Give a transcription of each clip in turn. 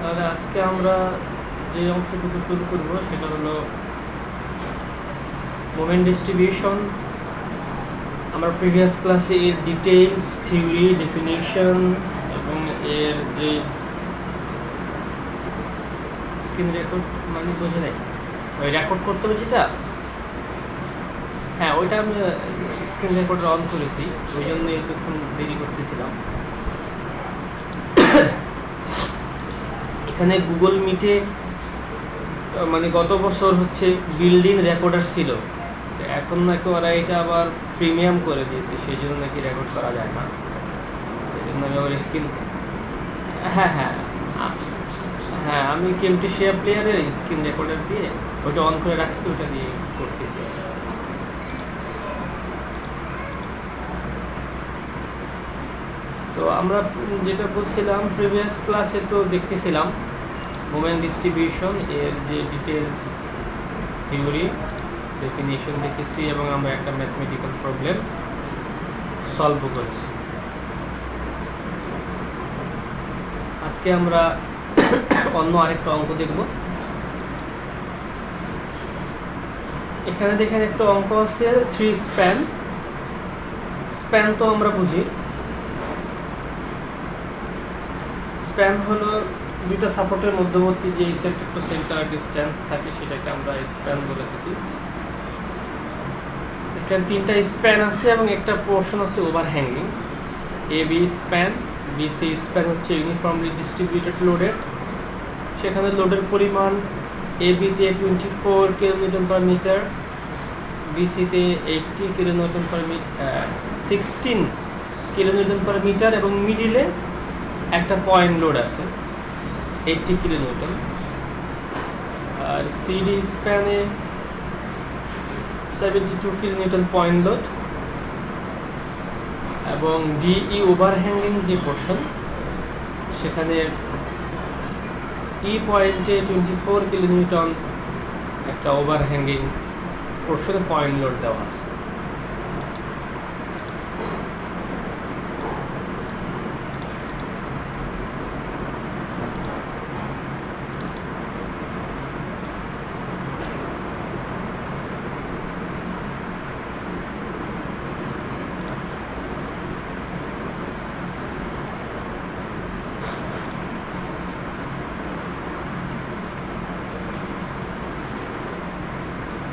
তাহলে আজকে আমরা যে অংশটুকু শুরু করব সেটা হলো মোমেন্ট ডিস্ট্রিবিউশন। আমরা প্রিভিয়াস ক্লাসে এর ডিটেইলস, থিওরি, ডেফিনিশন এবং এর যে স্ক্রিন রেকর্ড মানে বোঝে নাই, ওই রেকর্ড করতে হবে যেটা, হ্যাঁ ওইটা আমি স্ক্রিন রেকর্ডার অন করেছি, ওই জন্য এতক্ষণ দেরি করতেছিলাম। এখানে গুগল মিটে মানে গত বছর হচ্ছে বিল্ডিং রেকর্ডার ছিল, এখন নাকি ওরা এটা আবার প্রিমিয়াম করে দিয়েছে, সেই জন্য নাকি রেকর্ড করা যায় না। এই জন্য আমি আবার স্ক্রিন, হ্যাঁ হ্যাঁ হ্যাঁ আমি কেমটিশিয়া প্লেয়ারের স্ক্রিন রেকর্ডার দিয়ে ওইটা অন করে রাখছি, ওটা দিয়ে করতেছি। তো আমরা যেটা বলছিলাম প্রিভিয়াস ক্লাসে, তো দেখতেছিলাম মোমেন্ট ডিস্ট্রিবিউশন এর যে ডিটেলস, থিওরি, ডেফিনিশন দেখেছি এবং আমরা একটা ম্যাথমেটিক্যাল প্রবলেম সলভ করেছি। আজকে আমরা অন্য আরেকটা অঙ্ক দেখব। এখানে দেখেন একটা অঙ্ক আছে 3 স্প্যান। স্প্যান তো আমরা বুঝি, স্প্যান হলো দুইটা সাপোর্টের মধ্যবর্তী যে সেন্টার টু সেন্টার ডিসটেন্স থাকে সেটাকে আমরা স্প্যান বলে থাকি। এখানে তিনটা স্প্যান আছে এবং একটা পোর্শন আছে overhanging. A B span, BC span হচ্ছে ইউনিফর্মলি ডিস্ট্রিবিউটেড লোডেড। সেখানে লোডের পরিমাণ এ বিতে 24 কিলোনিউটন পার মিটার, বিসিতে 80 kilonewton per 16 kilonewton per metre এবং মিডিলে একটা পয়েন্ট লোড আছে 80 কিলোনিউটন। আর সিডি স্প্যানে 72 কিলোনিউটন পয়েন্ট লোড এবং ডিই ওভারহ্যাঙ্গিং যে পোর্শন, সেখানে ই পয়েন্টে 24 কিলোনিউটন একটা ওভারহ্যাঙ্গিং পোর্শনে পয়েন্ট লোড দেওয়া আছে।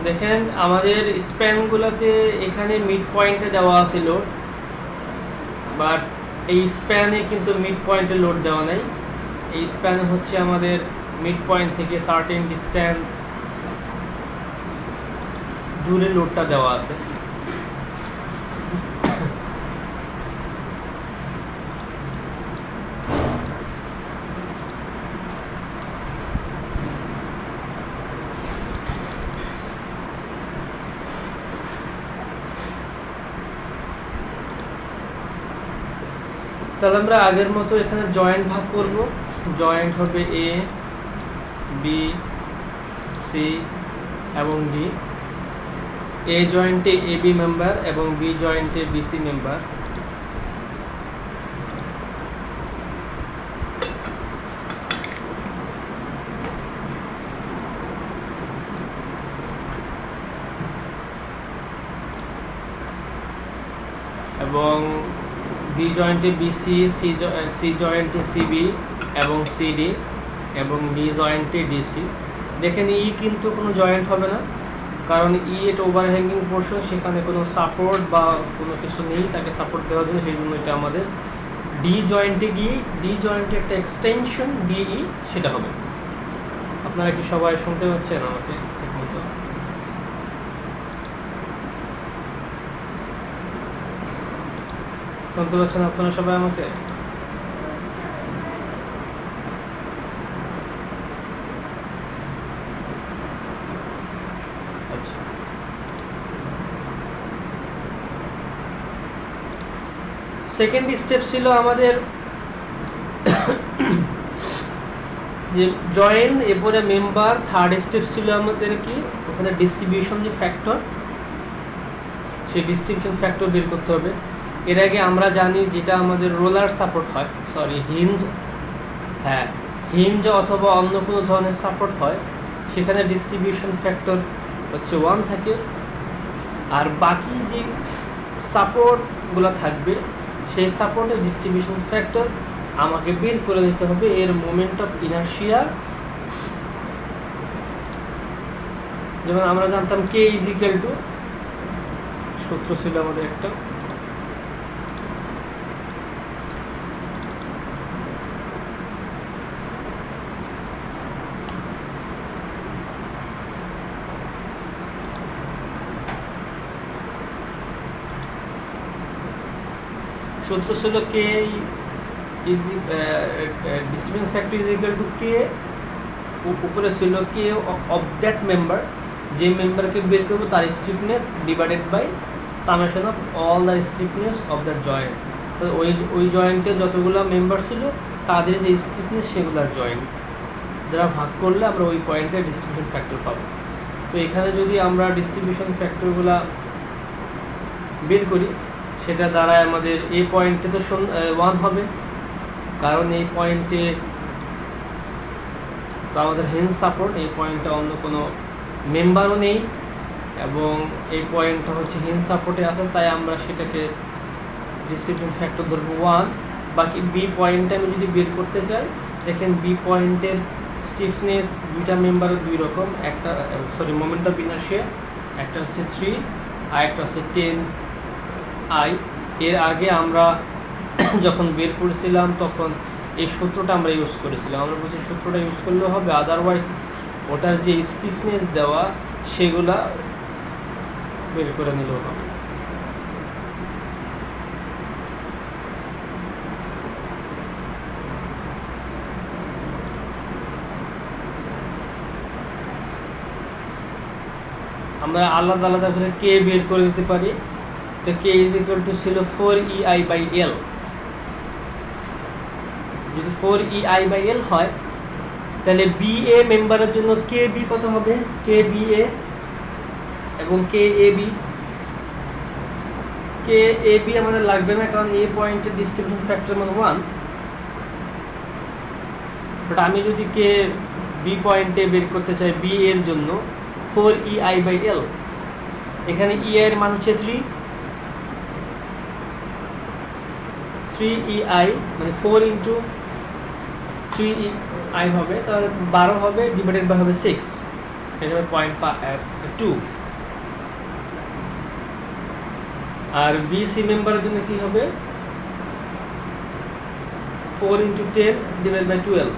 দেখেন আমাদের স্প্যানগুলোতে এখানে মিড পয়েন্টে দেওয়া আছে লোড, বাট এই স্প্যানে কিন্তু মিড পয়েন্টে লোড দেওয়া নেই। এই স্প্যানে হচ্ছে আমাদের মিড পয়েন্ট থেকে সার্টেন ডিস্টেন্স দূরে লোডটা দেওয়া আছে। তাহলে আমরা আগের মতো এখানে জয়েন্ট ভাগ করব। জয়েন্ট হবে এ, বি, সি এবং ডি। এ জয়েন্টে এ বি মেম্বার এবং বি জয়েন্টে বিসি মেম্বার। এবং বি জয়েন্টে বিসি, সি জয়েন্টে সিবি এবং সিডি এবং ডি জয়েন্টে ডিসি। দেখেন ই কিন্তু কোনো জয়েন্ট হবে না, কারণ ই এটা ওভারহ্যাঙ্গিং পোর্শন, সেখানে কোনো সাপোর্ট বা কোনো কিছু নেই তাকে সাপোর্ট দেওয়ার জন্য, সেই জন্য এটা আমাদের ডি জয়েন্টে গিয়ে ডি জয়েন্টে একটা এক্সটেনশন ডিই সেটা হবে। আপনারা কি সবাই শুনতে পাচ্ছেন আমাকে ঠিক মতো? শুনতে পাচ্ছেন আপনারা সবাই আমাকে? আচ্ছা, সেকেন্ড স্টেপ ছিল আমাদের যে জয়েন, এরপরে মেম্বার। থার্ড স্টেপ ছিল আমাদের কি, ওখানে ডিস্ট্রিবিউশন যে ফ্যাক্টর, সেই ডিস্ট্রিবিউশন ফ্যাক্টর বের করতে হবে। এর আগে আমরা জানি যেটা আমাদের রোলার সাপোর্ট হয়, সরি হিঞ্জ, হ্যাঁ হিঞ্জ অথবা অন্য কোনো ধরনের সাপোর্ট হয় সেখানে ডিস্ট্রিবিউশন ফ্যাক্টর হচ্ছে 1 থাকে। আর বাকি যে সাপোর্টগুলো থাকবে সেই সাপোর্টের ডিস্ট্রিবিউশন ফ্যাক্টর আমাকে বের করে নিতে হবে এর মোমেন্ট অফ ইনার্শিয়া। যেমন আমরা জানতাম কে ইজ ইকুয়াল টু, সূত্র ছিল আমাদের একটা, সূত্র ছিল K is distribution factor is equal to K, উপরে ছিল কে অফ দ্যাট মেম্বার, যে মেম্বারকে বের করবো তার stiffness divided by summation of all the stiffness of the joint. তো ওই জয়েন্টে যতগুলো মেম্বার ছিল তাদের যে স্টিফনেস সেগুলোর জয়েন্ট যারা ভাগ করলে আমরা ওই পয়েন্টে ডিস্ট্রিবিউশন ফ্যাক্টর পাবো। তো এখানে যদি আমরা ডিস্ট্রিবিউশন ফ্যাক্টরগুলো বের করি সেটা দ্বারা আমাদের এই পয়েন্টে তো 1 হবে, কারণ এই পয়েন্টে তো আমাদের হেঞ্জ সাপোর্ট, এই পয়েন্টটা অন্য কোনো মেম্বারও নেই এবং এই পয়েন্টটা হচ্ছে হেঞ্জ সাপোর্টে আছে, তাই আমরা সেটাকে ডিস্ট্রিবিউশন ফ্যাক্টর ধরবো 1। বাকি বি পয়েন্টটা আমি যদি বের করতে চাই, দেখেন বি পয়েন্টের স্টিফনেস দুইটা মেম্বারের দুই রকম, একটা মোমেন্ট অফ ইনার্শিয়া, একটা হচ্ছে 3 আর একটা হচ্ছে 10I। এর আগে আমরা যখন বের করেছিলাম তখন এই সূত্রটা আমরা ইউজ করেছিলাম, আমরা বলছি সূত্রটা ইউজ করলেও হবে, আদারওয়াইজ ওটার যে স্টিফনেস দেওয়া সেগুলা বের করে নিলেও হবে। আমরা আলাদা আলাদা করে কে বের করে দিতে পারি। তো কে ইজ ইকুয়াল টু ছিল 4EI/L। যদি 4EI/L হয় তাহলে BA মেম্বারের জন্য KB কত হবে, KBA এবং KAB। KAB আমাদের লাগবে না কারণ এই পয়েন্টের ডিস্ট্রিবিউশন ফ্যাক্টর মানে 1। বাট আমি যদি KB পয়েন্টে বের করতে চাই B এর জন্য 4EI/L, এখানে E এর মান হচ্ছে 3EI, মানে 4 ইন্টু 3EI হবে, তাহলে 12 হবে, ডিভাইডেড বাই হবে 6, এটা হবে 0.2। আর BC মেম্বারের জন্য কি হবে 4 ইন্টু 10 ডিভাইডেড বাই 12।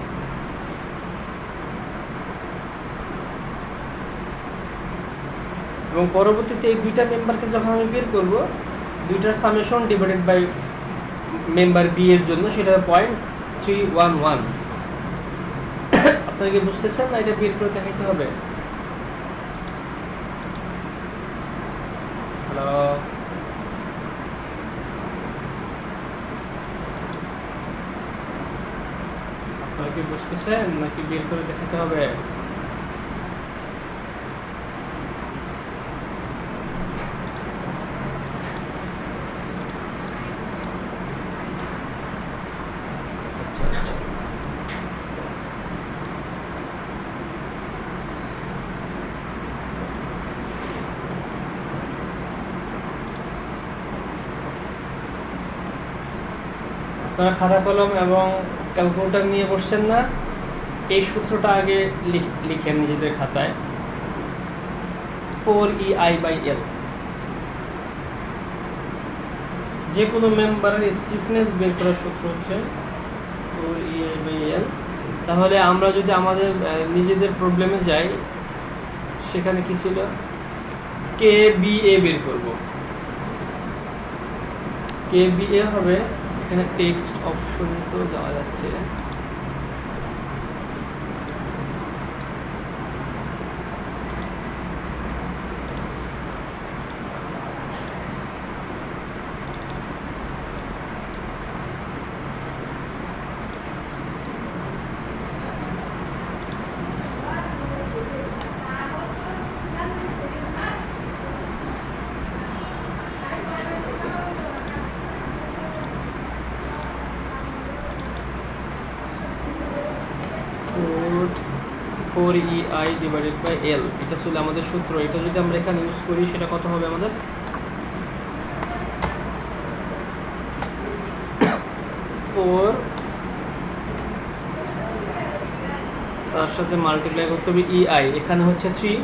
এবং পরবর্তীতে এই দুইটা মেম্বারকে যখন আমি বের করব, দুইটার summation divided by member B এর জন্য সেটা 0.311। আপনারা কি বুঝতেছেন না? এটা বের করে দেখাইতে হবে। হ্যালো, আপনারা কি বুঝতেছেন নাকি বের করে দেখাতে হবে? আপনারা খাতা কলম এবং ক্যালকুলেটর নিয়ে বসছেন না? এই সূত্রটা আগে লিখেন নিজেদের খাতায়, 4EI/L। যে কোনো মেম্বারের স্টিফনেস বের করার সূত্র হচ্ছে 4EI/L। তাহলে আমরা যদি আমাদের নিজেদের প্রবলেমে যাই, সেখানে কি ছিল, KBA বের করব। KBA হবে, এখানে টেক্সট অপশন তো যাওয়া যাচ্ছে, 4EI ডিভাইডেড বাই এল, এটা ছিল আমাদের সূত্র। এটা যদি আমরা এখানে ইউজ করি সেটা কত হবে আমাদের? 4 তার সাথে মাল্টিপ্লাই করতে হবে EI, এখানে হচ্ছে 3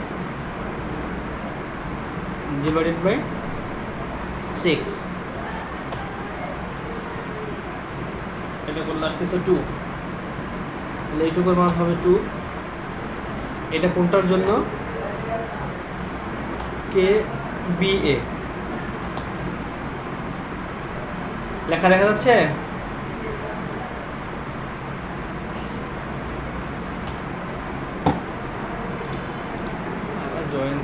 ডিভাইডেড বাই 6, এটা করলে আসতেছে 2, তাহলে এইটুকুর মান হবে 2। এটা কোনটার জন্য? KBA লেখা দেখা যাচ্ছে? জয়েন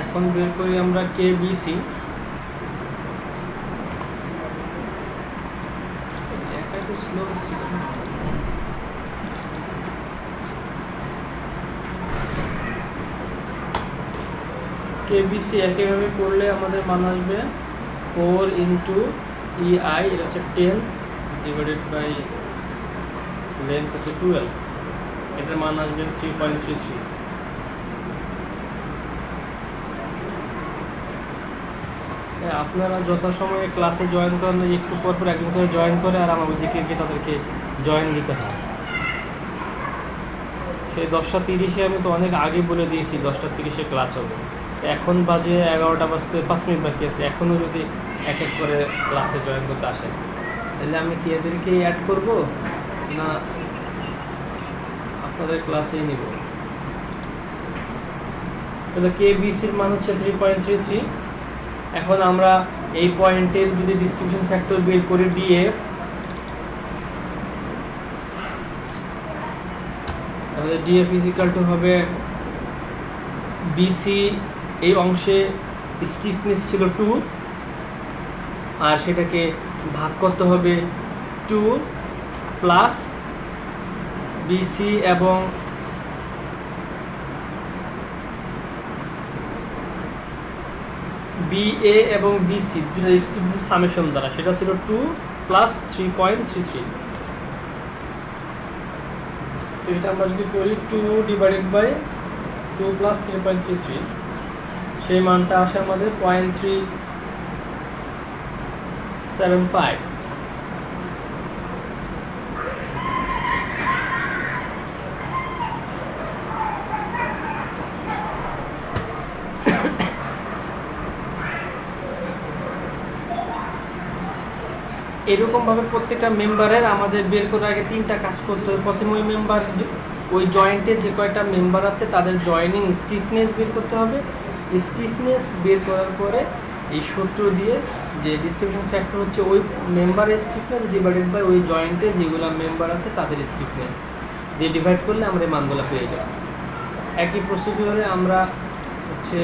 এখন বের করি আমরা KBC। KBC একইভাবে করলে আমাদের মান আসবে 4 ইন্টু EI, এটা হচ্ছে 10 ডিভাইডেড বাই লেন্থ হচ্ছে 12, এটার মান আসবে 3.33। আপনারা যথাসময়ে ক্লাসে জয়েন করেন, একটু পর পর একদিন করে জয়েন করে আর আমার ওইদিকে গিয়ে তাদেরকে জয়েন দিতে হয়। সেই 10:30-এ আমি তো অনেক আগে বলে দিয়েছি 10:30-এ ক্লাস হবে, এখন বাজে 11টা বাজতে 5 মিনিট বাকি আছে। এখনও যদি এক এক করে ক্লাসে জয়েন করতে আসেন, তাহলে আমি কি এদেরকে অ্যাড করব না আপনাদের ক্লাসেই নিব? তাহলে KBCর মান হচ্ছে 3.33। এখন আমরা এই পয়েন্টের যদি ডিস্ট্রিবিউশন ফ্যাক্টর বের করি DF, তাহলে DF ইজ ইকুয়াল টু হবে BC, এই অংশে স্টিফনেস ছিল 2, আর সেটাকে ভাগ করতে হবে 2 প্লাস BC এবং BA এবং BC দুটো স্টিফনেস সামেশন দ্বারা, সেটা ছিল 2 প্লাস 3.33। তো এটা আমরা যদি করি 2 ডিভাইডেড বাই 2 প্লাস 3.33, সেই মানটা আসে আমাদের 0.375। এরকমভাবে প্রত্যেকটা মেম্বারের আমাদের বের করার আগে 3টা কাজ করতে হবে। প্রথমে ওই মেম্বার, ওই জয়েন্টে যে কয়টা মেম্বার আছে তাদের জয়েনিং স্টিফনেস বের করতে হবে। স্টিফনেস বের করার পরে এই সূত্র দিয়ে যে ডিস্ট্রিবিউশন ফ্যাক্টর হচ্ছে ওই মেম্বারের স্টিফনেস ডিভাইডেড বাই ওই জয়েন্টে যেগুলো মেম্বার আছে তাদের স্টিফনেস দিয়ে ডিভাইড করলে আমরা এই মানগুলো পেয়ে যাব। একই প্রসিডিওরে আমরা হচ্ছে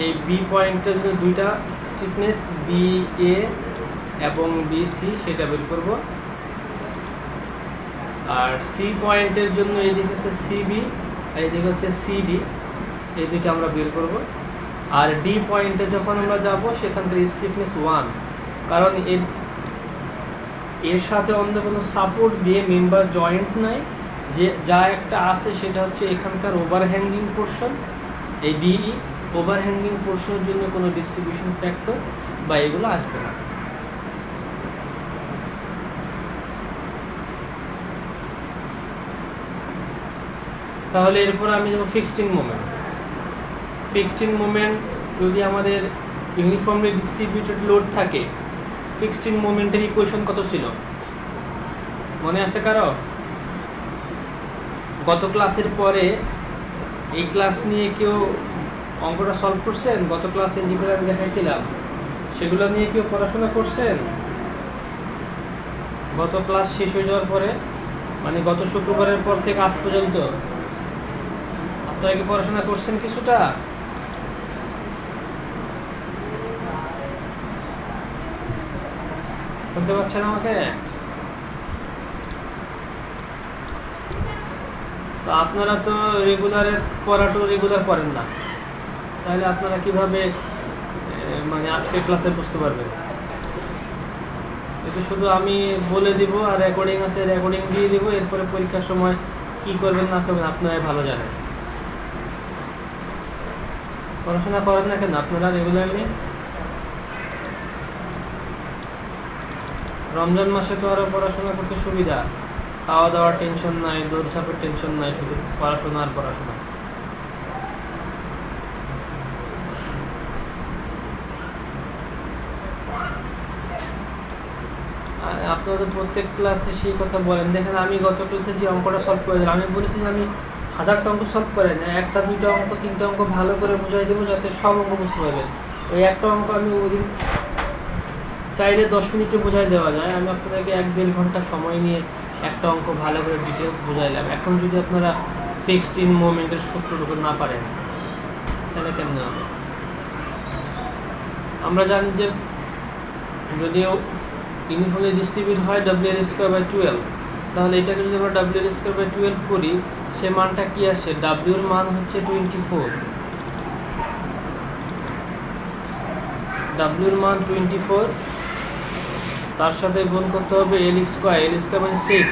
এই বি পয়েন্টের যে দুইটা স্টিফনেস BA এবং BC সেটা বের করব, আর সি পয়েন্টের জন্য এইদিকে হচ্ছে CB আর এইদিকে হচ্ছে CD, এই দুইটা আমরা বের করব। আর ডি পয়েন্টে যখন আমরা যাব সেখান থেকে স্টিফনেস 1, কারণ এর সাথে অন্য কোনো সাপোর্ট দিয়ে মেম্বার জয়েন্ট নাই, যে যা একটা আছে সেটা হচ্ছে এখানকার ওভারহ্যাঙ্গিং পোর্শন। এই DE ওভারহ্যাঙ্গিং পোর্শনের জন্য কোনো ডিস্ট্রিবিউশন ফ্যাক্টর বা এগুলো আসবে না। তাহলে এরপর আমি যাব ফিক্সড মোমেন্ট। ফিক্সড মোমেন্ট যদি আমাদের ইউনিফর্মলি ডিস্ট্রিবিউটেড লোড থাকে, ফিক্সড মোমেন্টের ইকুয়েশন কত ছিল মনে আছে কারো? গত ক্লাসের পরে এই ক্লাস নিয়ে কেউ অঙ্কটা সলভ করছেন? গত ক্লাসে যেগুলো আমি দেখাইছিলাম সেগুলো নিয়ে কেউ পড়াশোনা করছেন? গত ক্লাস শেষ হয়ে যাওয়ার পরে, মানে গত শুক্রবারের পর থেকে আজ পর্যন্ত আপনারা কি পড়াশোনা করছেন কিছুটা? শুনতে পাচ্ছেন আমাকে? তো আপনারা তো রেগুলারের পড়াটা রেগুলার করেন না, তাহলে আপনারা কিভাবে মানে আজকের ক্লাসে বুঝতে পারবেন? এটা শুধু আমি বলে দিব আর রেকর্ডিং আছে, রেকর্ডিং দিয়ে দিব, এরপরে পরীক্ষার সময় কি করবেন না করবেন আপনারাই ভালো জানেন। পড়াশোনা করেন না কেন আপনারা রেগুলারলি? রমজান মাসে তো আরো পড়াশোনা করতে সুবিধা, খাওয়া দাওয়ার টেনশন নাই, দৌড়ঝাঁপের টেনশন নাই, শুধু পড়াশোনা আর পড়াশোনা। আপনাদের প্রত্যেক ক্লাসে সেই কথা বলেন। দেখেন আমি গত ক্লাসে যে অঙ্কটা সলভ করে দিলাম, আমি বলেছি যে আমি 1000টা অঙ্ক সলভ করে না, একটা দুইটা অঙ্ক তিনটা অঙ্ক ভালো করে বুঝাই দেবো যাতে সব অঙ্ক বুঝতে পারবেন। ওই একটা অঙ্ক আমি ওদিন চাইলে 10 মিনিটে বোঝাই দেওয়া যায়, আমি আপনাদেরকে 1-1.5 ঘন্টা সময় নিয়ে একটা অঙ্ক ভালো করে ডিটেলস বুঝাইলাম। এখন যদি আপনারা ফিক্সড ইন মোমেন্টের সূত্রটুকু না পারেন তাহলে কেমনে হবে? আমরা জানি যে যদিও ইউনিফর্মলি ডিস্ট্রিবিউট হয় WL²/12, তাহলে এটাকে যদি আমরা WL²/12 করি, সে মানটা কি আসে? W এর মান হচ্ছে 24, W এর মান 24, তার সাথে গুণ করতে হবে L², L² মানে 6,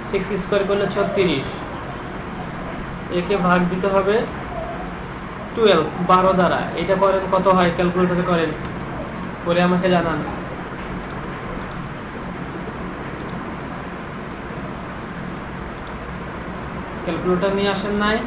6 স্কোয়ার করলে 36, একে ভাগ দিতে হবে 12 দ্বারা। এটা করেন কত হয়? ক্যালকুলেটরে করেন, করে আমাকে জানান। ক্যালকুলেটর নিয়ে আসেন নাই?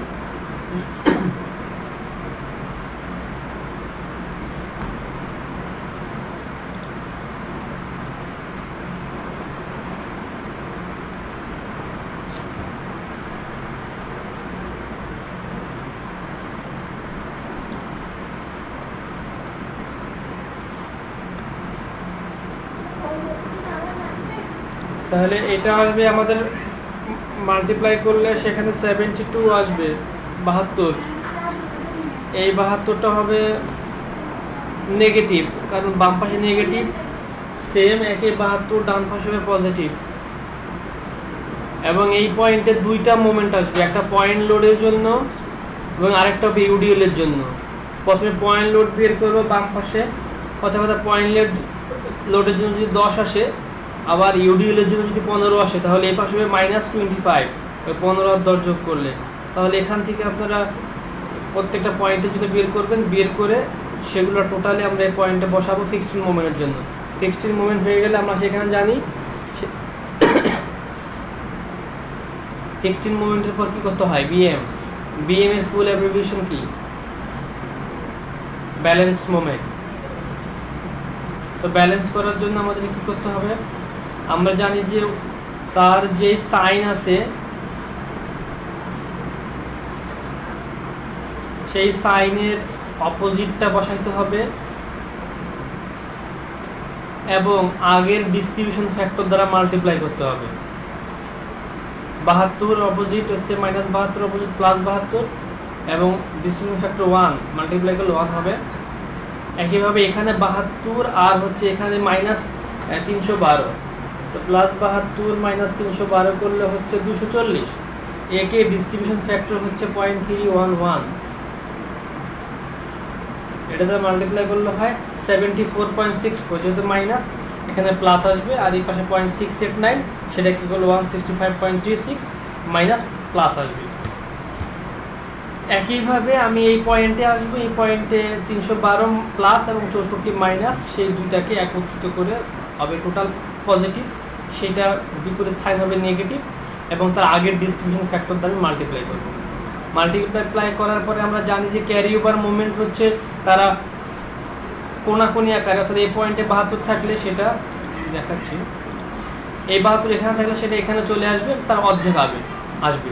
তাহলে এটা আসবে আমাদের মাল্টিপ্লাই করলে সেখানে 72 আসবে, 72। এই 72টা হবে নেগেটিভ, কারণ বাম পাশে নেগেটিভ, সেম একই 72 ডান পাশে হবে পজিটিভ। এবং এই পয়েন্টে দুইটা মোমেন্ট আসবে, একটা পয়েন্ট লোডের জন্য এবং আরেকটা হবে ইউডিএল এর জন্য। প্রথমে পয়েন্ট লোড বের করবো বাম পাশে, কথা পয়েন্ট লোডের জন্য যদি 10 আসে, আবার ইউডিএল এর জন্য যদি 15 আসে, তাহলে এই পাশে হবে -25, ওই 15 আর 10 যোগ করলে। তাহলে এখান থেকে আপনারা প্রত্যেকটা পয়েন্টের জন্য বের করবেন, বের করে সেগুলো টোটালি আমরা এই পয়েন্টে বসাবো ফিক্সড ইন মোমেন্টের জন্য। ফিক্সড ইন মোমেন্ট হয়ে গেলে আমরা সেখানে জানি ফিক্সড ইন মোমেন্টের পর কি করতে হয়? বিএম এর ফুল অ্যাব্রিভিয়েশন কি? Balanced moment. তো ব্যালেন্স করার জন্য আমাদের কি করতে হবে? আমরা জানি যে তার যে সাইন আছে সেই সাইনের অপোজিটটা বসাইতে হবে এবং আগের ডিস্ট্রিবিউশন ফ্যাক্টর দ্বারা মাল্টিপ্লাই করতে হবে। 72 অপোজিট হচ্ছে -72, অপোজিট +72, এবং ডিস্ট্রিবিউশন ফ্যাক্টর 1 মাল্টিপ্লাই করলে 1 হবে। একইভাবে এখানে 72 আর হচ্ছে এখানে -312, তো +72 -312 করলে হচ্ছে 240। একে ডিস্ট্রিবিউশন ফ্যাক্টর হচ্ছে 0.311, এটা দ্বারা মাল্টিপ্লাই করলে হয় 74.64, যেহেতু মাইনাস এখানে প্লাস আসবে, আর এই পাশে 0.689, সেটা কি করলো 165.36 মাইনাস প্লাস আসবে। একইভাবে আমি এই পয়েন্টে আসবো, এই পয়েন্টে 312 প্লাস এবং 64 মাইনাস, সেই দুইটাকে একত্রিত করে হবে টোটাল পজিটিভ, সেটা বিপরীত সাইন হবে নেগেটিভ, এবং তার আগের ডিস্ট্রিবিউশন ফ্যাক্টর দ্বারা আমি মাল্টিপ্লাই করবো। মাল্টিপ্লাই করার পরে আমরা জানি যে ক্যারি ওভার মোমেন্ট হচ্ছে তারা কোনাকুনি আকারে, অর্থাৎ এই পয়েন্টে 72 থাকলে সেটা দেখাচ্ছি, এই 72 এখানে থাকলে সেটা এখানে চলে আসবে, তার অর্ধেক আসবে।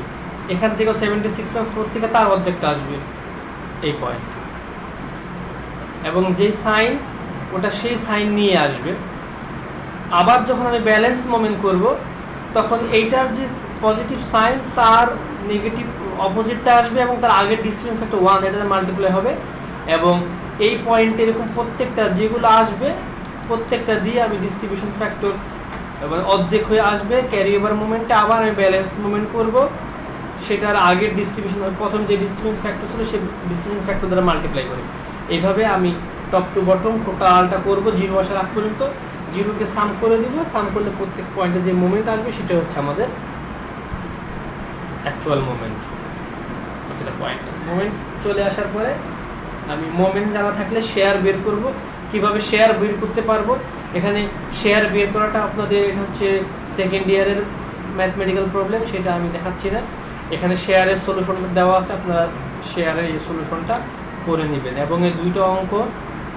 এখান থেকে 76.4 থেকে তার অর্ধেকটা আসবে এই পয়েন্ট। এবং যেই সাইন ওটা সেই সাইন নিয়ে আসবে। আবার যখন আমি ব্যালেন্স মোমেন্ট করব তখন এইটার যে পজিটিভ সাইন তার নেগেটিভ অপোজিটটা আসবে এবং তার আগের ডিস্ট্রিবিউশন ফ্যাক্টর 1 এটাতে মাল্টিপ্লাই হবে এবং এই পয়েন্টে এরকম প্রত্যেকটা যেগুলো আসবে প্রত্যেকটা দিয়ে আমি ডিস্ট্রিবিউশন ফ্যাক্টর এবং অর্ধেক হয়ে আসবে ক্যারি ওভার মোমেন্টে আবার আমি ব্যালেন্স মোমেন্ট করব সেটার আগের ডিস্ট্রিবিউশন প্রথম যে ডিস্ট্রিবিউশন ফ্যাক্টর ছিল সেই ডিস্ট্রিবিউশন ফ্যাক্টর দ্বারা মাল্টিপ্লাই করি। এইভাবে আমি টপ টু বটম টোটালটা করব জিরো আসার আগ পর্যন্ত, জিরোকে সাম করে দিব, সাম করলে প্রত্যেক পয়েন্টে যে মোমেন্ট আসবে সেটা হচ্ছে আমাদের অ্যাকচুয়াল মোমেন্ট। প্রতিটা পয়েন্টে মোমেন্ট চলে আসার পরে আমি মোমেন্ট জানা থাকলে শেয়ার বের করব। কিভাবে শেয়ার বের করতে পারবো, এখানে শেয়ার বের করাটা আপনাদের এটা হচ্ছে সেকেন্ড ইয়ারের ম্যাথমেটিক্যাল প্রবলেম, সেটা আমি দেখাচ্ছি না। এখানে শেয়ারের সলিউশনটা দেওয়া আছে, আপনারা শেয়ারের এই সলিউশনটা করে নেবেন এবং এই দুইটা অঙ্ক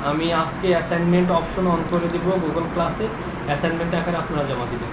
আমি আজকে অ্যাসাইনমেন্ট অপশন অন করে দিব গুগল ক্লাসে, অ্যাসাইনমেন্ট আকারে আপনারা জমা দিবেন।